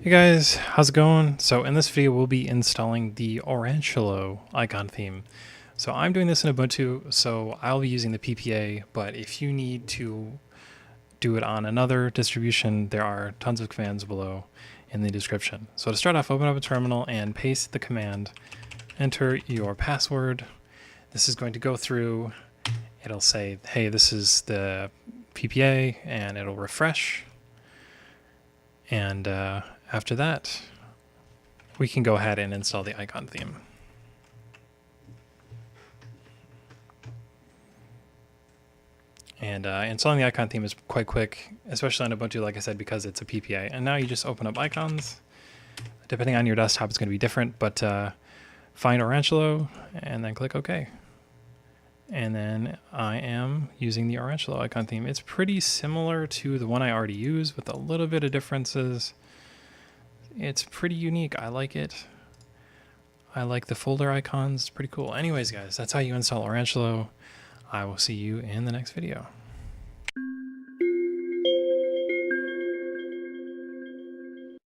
Hey guys, how's it going? So in this video we'll be installing the Oranchelo icon theme. So I'm doing this in Ubuntu, so I'll be using the PPA, but if you need to do it on another distribution, there are tons of commands below in the description. So to start off, open up a terminal and paste the command, enter your password. This is going to go through, it'll say, hey, this is the PPA, and it'll refresh. And after that, we can go ahead and install the icon theme. And installing the icon theme is quite quick, especially on Ubuntu, like I said, because it's a PPA. And now you just open up icons. Depending on your desktop, it's going to be different, but find Oranchelo and then click OK. And then I am using the Oranchelo icon theme. It's pretty similar to the one I already use with a little bit of differences. It's pretty unique. I like it. I like the folder icons. It's pretty cool. Anyways, guys, that's how you install Oranchelo. I will see you in the next video.